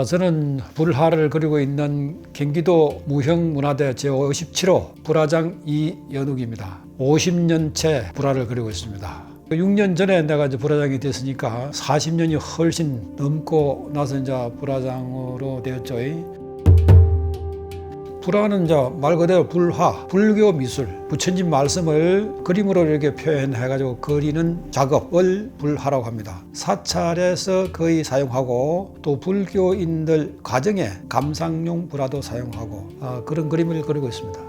저는 불화를 그리고 있는 경기도 무형문화재 제57호 불화장 이연욱입니다. 50년째 불화를 그리고 있습니다. 6년 전에 내가 이제 불화장이 됐으니까 40년이 훨씬 넘고 나서 이제 불화장으로 되었죠. 불화는 이제 말 그대로 불화, 불교 미술, 부처님 말씀을 그림으로 이렇게 표현해가지고 그리는 작업을 불화라고 합니다. 사찰에서 거의 사용하고 또 불교인들 가정에 감상용 불화도 사용하고 그런 그림을 그리고 있습니다.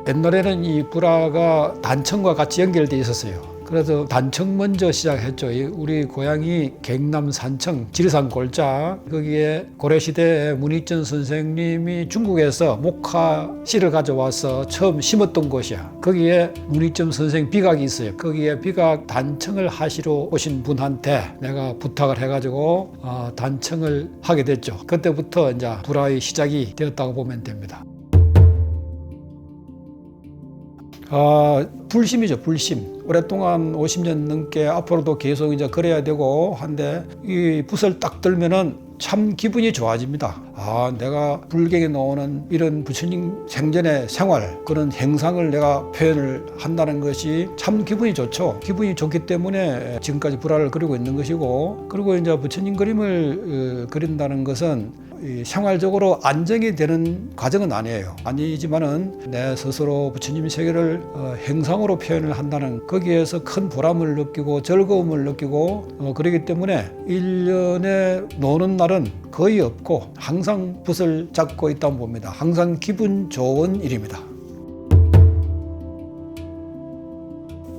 옛날에는 이 불화가 단청과 같이 연결되어 있었어요. 그래서 단청 먼저 시작했죠. 우리 고향이 경남 산청 지리산 골짜, 거기에 고려시대에 문익전 선생님이 중국에서 목화 씨를 가져와서 처음 심었던 곳이야. 거기에 문익전 선생 비각이 있어요. 거기에 비각 단청을 하시러 오신 분한테 내가 부탁을 해가지고 단청을 하게 됐죠. 그때부터 이제 불화의 시작이 되었다고 보면 됩니다. 불심이죠, 불심. 오랫동안 50년 넘게 앞으로도 계속 이제 그래야 되고 한데 이 붓을 딱 들면은 참 기분이 좋아집니다. 내가 불경에 나오는 이런 부처님 생전의 생활, 그런 행상을 내가 표현을 한다는 것이 참 기분이 좋죠. 기분이 좋기 때문에 지금까지 불화를 그리고 있는 것이고, 그리고 이제 부처님 그림을 그린다는 것은 생활적으로 안정이 되는 과정은 아니지만은 내 스스로 부처님 세계를 행상으로 표현을 한다는, 거기에서 큰 보람을 느끼고 즐거움을 느끼고 그렇기 때문에 1년에 노는 날은 거의 없고 항상 붓을 잡고 있다고 봅니다. 항상 기분 좋은 일입니다.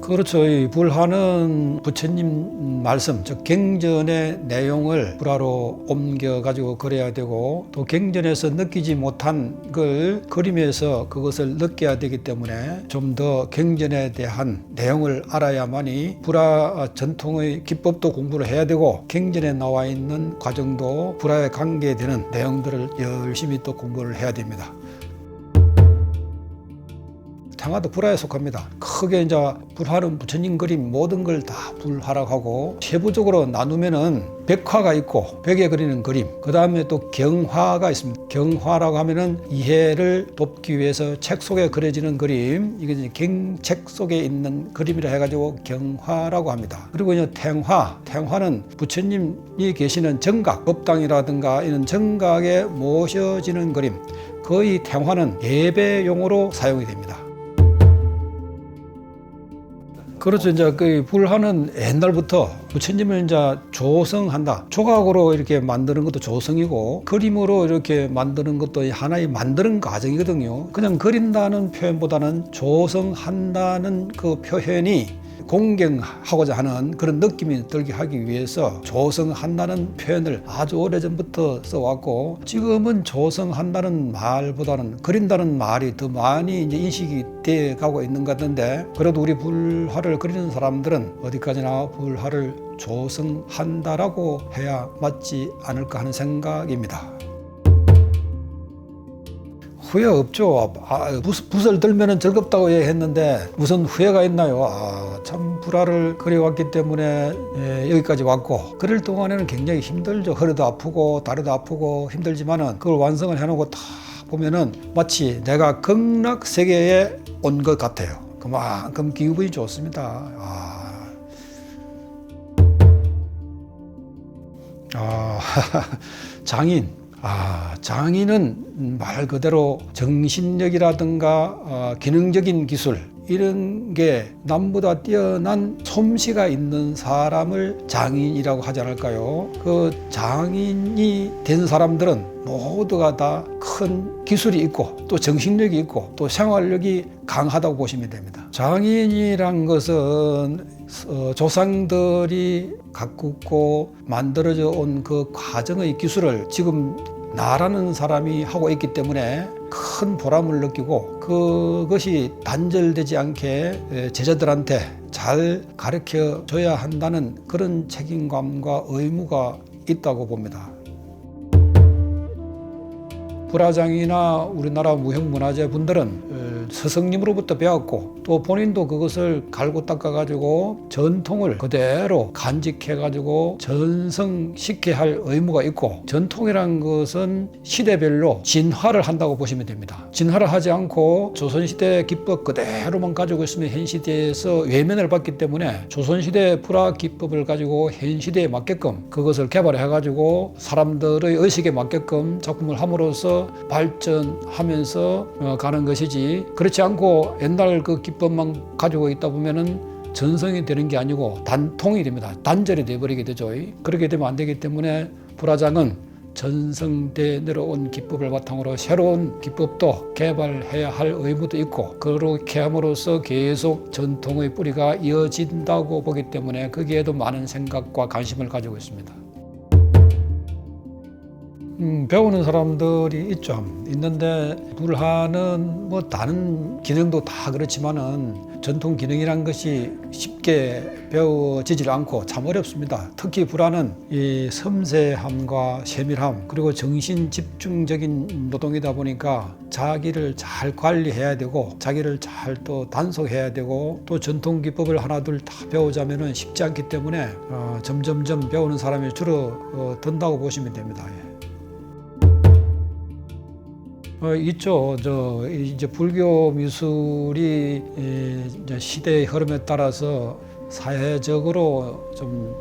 그렇죠. 이 불화는 부처님 말씀, 즉 경전의 내용을 불화로 옮겨가지고 그려야 되고, 또 경전에서 느끼지 못한 걸 그림에서 그것을 느껴야 되기 때문에 좀 더 경전에 대한 내용을 알아야만이 불화 전통의 기법도 공부를 해야 되고, 경전에 나와 있는 과정도 불화에 관계되는 내용들을 열심히 또 공부를 해야 됩니다. 탱화도 불화에 속합니다. 크게 이제 불화는 부처님 그림 모든 걸 다 불화라고 하고, 세부적으로 나누면은 백화가 있고 벽에 그리는 그림, 그 다음에 또 경화가 있습니다. 경화라고 하면은 이해를 돕기 위해서 책 속에 그려지는 그림, 이게 이제 경책 속에 있는 그림이라 해가지고 경화라고 합니다. 그리고 이제 탱화는 부처님이 계시는 정각, 법당이라든가 이런 정각에 모셔지는 그림, 거의 탱화는 예배용으로 사용이 됩니다. 그렇죠. 이제 그 불화는 옛날부터 부처님을 이제 조성한다. 조각으로 이렇게 만드는 것도 조성이고, 그림으로 이렇게 만드는 것도 하나의 만드는 과정이거든요. 그냥 그린다는 표현보다는 조성한다는 그 표현이 공경하고자 하는 그런 느낌이 들게 하기 위해서 조성한다는 표현을 아주 오래전부터 써왔고, 지금은 조성한다는 말보다는 그린다는 말이 더 많이 이제 인식이 돼 가고 있는 것 같은데, 그래도 우리 불화를 그리는 사람들은 어디까지나 불화를 조성한다라고 해야 맞지 않을까 하는 생각입니다. 후회 없죠. 붓을 들면 즐겁다고 얘기했는데 무슨 후회가 있나요? 참 불화를 그려왔기 때문에 여기까지 왔고, 그럴 동안에는 굉장히 힘들죠. 허리도 아프고 다리도 아프고 힘들지만은 그걸 완성을 해놓고 다 보면은 마치 내가 극락 세계에 온 것 같아요. 그만큼 기분이 좋습니다. 장인. 장인은 말 그대로 정신력이라든가 기능적인 기술, 이런 게 남보다 뛰어난 솜씨가 있는 사람을 장인이라고 하지 않을까요? 그 장인이 된 사람들은 모두가 다 큰 기술이 있고 또 정신력이 있고 또 생활력이 강하다고 보시면 됩니다. 장인이란 것은 조상들이 가꾸고 만들어져 온 그 과정의 기술을 지금 나라는 사람이 하고 있기 때문에 큰 보람을 느끼고, 그것이 단절되지 않게 제자들한테 잘 가르쳐 줘야 한다는 그런 책임감과 의무가 있다고 봅니다. 불화장이나 우리나라 무형문화재 분들은 스승님으로부터 배웠고 또 본인도 그것을 갈고 닦아가지고 전통을 그대로 간직해가지고 전승시켜야 할 의무가 있고, 전통이란 것은 시대별로 진화를 한다고 보시면 됩니다. 진화를 하지 않고 조선시대 기법 그대로만 가지고 있으면 현 시대에서 외면을 받기 때문에 조선시대 불화 기법을 가지고 현 시대에 맞게끔 그것을 개발해가지고 사람들의 의식에 맞게끔 작품을 함으로써 발전하면서 가는 것이지, 그렇지 않고 옛날 그 기법만 가지고 있다 보면은 전성이 되는 게 아니고 단통이 됩니다. 단절이 돼버리게 되죠. 그렇게 되면 안 되기 때문에 불화장은 전성돼 내려온 기법을 바탕으로 새로운 기법도 개발해야 할 의무도 있고, 그렇게 함으로써 계속 전통의 뿌리가 이어진다고 보기 때문에 거기에도 많은 생각과 관심을 가지고 있습니다. 배우는 사람들이 있는데 불화는 뭐 다른 기능도 다 그렇지만은 전통 기능이란 것이 쉽게 배워지질 않고 참 어렵습니다. 특히 불화는 이 섬세함과 세밀함 그리고 정신 집중적인 노동이다 보니까 자기를 잘 관리해야 되고 자기를 잘 또 단속해야 되고 또 전통 기법을 하나둘 다 배우자면은 쉽지 않기 때문에 점점점 배우는 사람이 줄어든다고 보시면 됩니다. 있죠. 이제 불교 미술이 이제 시대의 흐름에 따라서 사회적으로 좀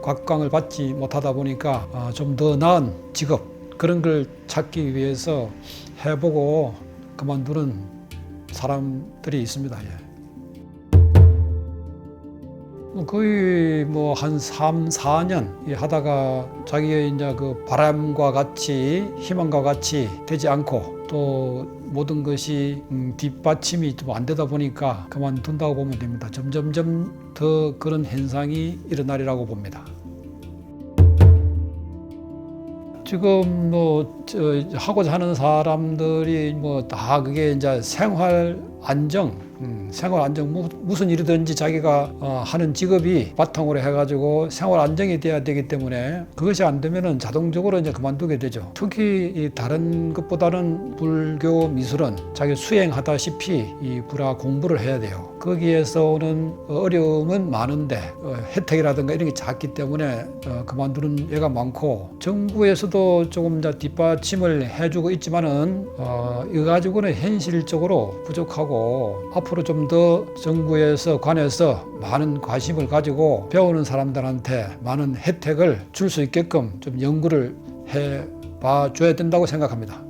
곽광을 받지 못하다 보니까 좀 더 나은 직업 그런 걸 찾기 위해서 해보고 그만두는 사람들이 있습니다. 거의 뭐 한 3, 4년 하다가 자기의 이제 그 바람과 같이 희망과 같이 되지 않고 또 모든 것이 뒷받침이 좀 안 되다 보니까 그만둔다고 보면 됩니다. 점점점 더 그런 현상이 일어나리라고 봅니다. 지금 하고자 하는 사람들이 다 그게 이제 생활 안정 무슨 일이든지 자기가 하는 직업이 바탕으로 해가지고 생활 안정이 돼야 되기 때문에 그것이 안 되면은 자동적으로 이제 그만두게 되죠. 특히 이 다른 것보다는 불교 미술은 자기 수행하다시피 이 불화 공부를 해야 돼요. 거기에서 오는 어려움은 많은데 혜택이라든가 이런 게 작기 때문에 그만두는 예가 많고, 정부에서도 조금 이제 뒷받침을 해주고 있지만은 이거 가지고는 현실적으로 부족하고, 앞으로 좀 더 정부에서 관해서 많은 관심을 가지고 배우는 사람들한테 많은 혜택을 줄 수 있게끔 좀 연구를 해봐 줘야 된다고 생각합니다.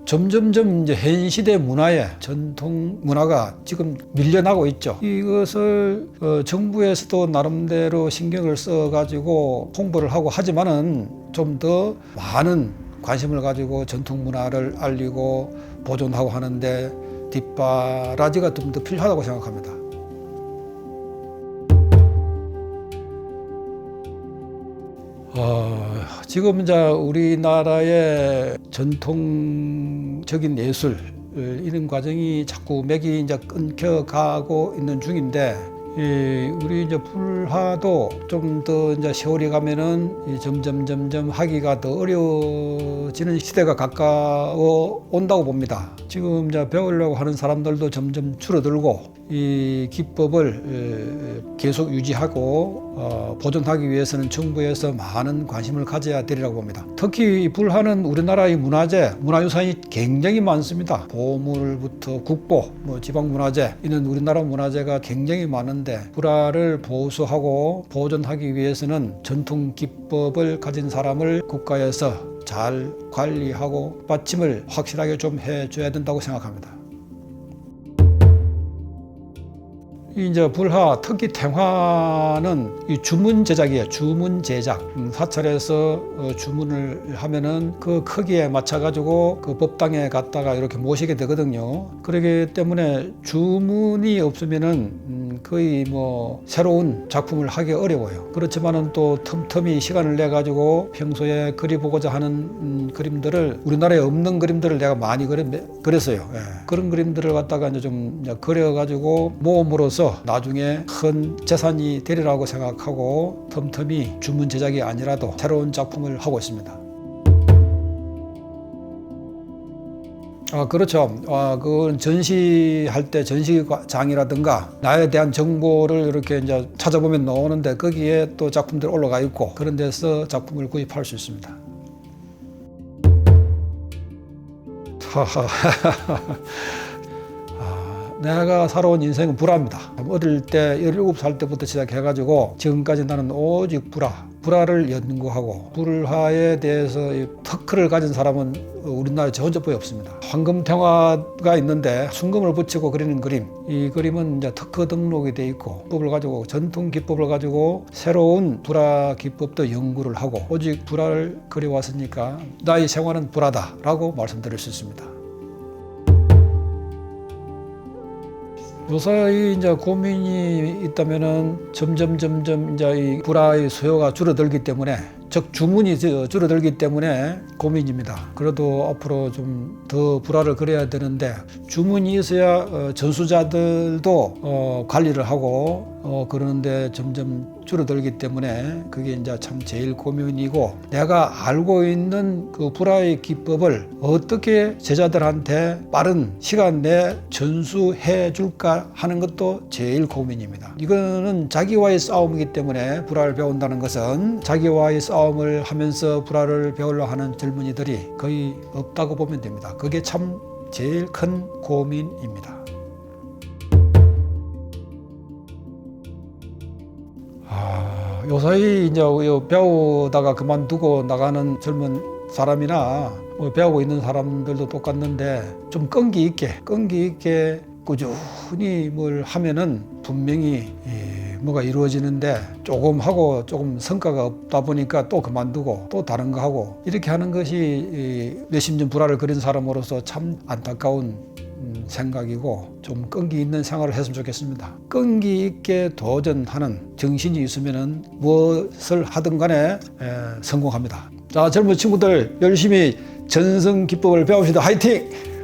점점점 이제 현 시대 문화에 전통 문화가 지금 밀려나고 있죠. 이것을 정부에서도 나름대로 신경을 써가지고 홍보를 하고 하지만은 좀 더 많은 관심을 가지고 전통 문화를 알리고 보존하고 하는데 뒷바라지가 좀 더 필요하다고 생각합니다. 지금 이제 우리나라의 전통적인 예술 이런 과정이 자꾸 맥이 이제 끊겨가고 있는 중인데, 우리 이제 불화도 좀 더 이제 세월이 가면은 점점 하기가 더 어려워지는 시대가 가까워 온다고 봅니다. 지금 이제 배우려고 하는 사람들도 점점 줄어들고, 이 기법을 계속 유지하고 보존하기 위해서는 정부에서 많은 관심을 가져야 되리라고 봅니다. 특히 이 불화는 우리나라의 문화유산이 굉장히 많습니다. 보물부터 국보, 지방문화재 이런 우리나라 문화재가 굉장히 많은데, 불화를 보수하고 보존하기 위해서는 전통 기법을 가진 사람을 국가에서 잘 관리하고 받침을 확실하게 좀 해줘야 된다고 생각합니다. 이제 불화, 특히 탱화는 이 주문 제작이에요. 주문 제작. 사찰에서 주문을 하면은 그 크기에 맞춰가지고 그 법당에 갔다가 이렇게 모시게 되거든요. 그렇기 때문에 주문이 없으면은 거의 새로운 작품을 하기 어려워요. 그렇지만은 또 틈틈이 시간을 내 가지고 평소에 그려보고자 하는 그림들을, 우리나라에 없는 그림들을 내가 많이 그렸어요. 그런 그림들을 갖다가 이제 좀 그려가지고 모음으로써 나중에 큰 재산이 되리라고 생각하고 틈틈이 주문 제작이 아니라도 새로운 작품을 하고 있습니다. 그렇죠. 그건 전시할 때 전시장이라든가 나에 대한 정보를 이렇게 이제 찾아보면 나오는데 거기에 또 작품들이 올라가 있고 그런 데서 작품을 구입할 수 있습니다. 내가 살아온 인생은 불화입니다. 어릴 때 17살 때부터 시작해가지고 지금까지 나는 오직 불화를 연구하고 불화에 대해서 특허를 가진 사람은 우리나라에 저 혼자뿐이 없습니다. 황금탱화가 있는데 순금을 붙이고 그리는 그림, 이 그림은 이제 특허 등록이 돼 있고 기법을 가지고 전통 기법을 가지고 새로운 불화 기법도 연구를 하고 오직 불화를 그려왔으니까 나의 생활은 불화다라고 말씀드릴 수 있습니다. 요새 이제 고민이 있다면은 점점 이제 이 불화의 수요가 줄어들기 때문에 즉 주문이 줄어들기 때문에 고민입니다. 그래도 앞으로 좀 더 불화를 그려야 되는데 주문이 있어야 전수자들도 관리를 하고 그러는데 점점 줄어들기 때문에 그게 이제 참 제일 고민이고 내가 알고 있는 그 불화의 기법을 어떻게 제자들한테 빠른 시간 내에 전수해 줄까 하는 것도 제일 고민입니다. 이거는 자기와의 싸움이기 때문에 불화를 배운다는 것은 자기와의 싸움을 하면서 불화를 배우려고 하는 젊은이들이 거의 없다고 보면 됩니다. 그게 참 제일 큰 고민입니다. 요사이 이제 배우다가 그만두고 나가는 젊은 사람이나 배우고 있는 사람들도 똑같는데 좀 끈기 있게 꾸준히 뭘 하면은 분명히 뭐가 이루어지는데 조금 하고 조금 성과가 없다 보니까 또 그만두고 또 다른 거 하고 이렇게 하는 것이 몇십 년 불화를 그린 사람으로서 참 안타까운 생각이고 좀 끈기 있는 생활을 했으면 좋겠습니다. 끈기 있게 도전하는 정신이 있으면은 무엇을 하든 간에 성공합니다. 자, 젊은 친구들 열심히 전승 기법을 배웁시다. 화이팅!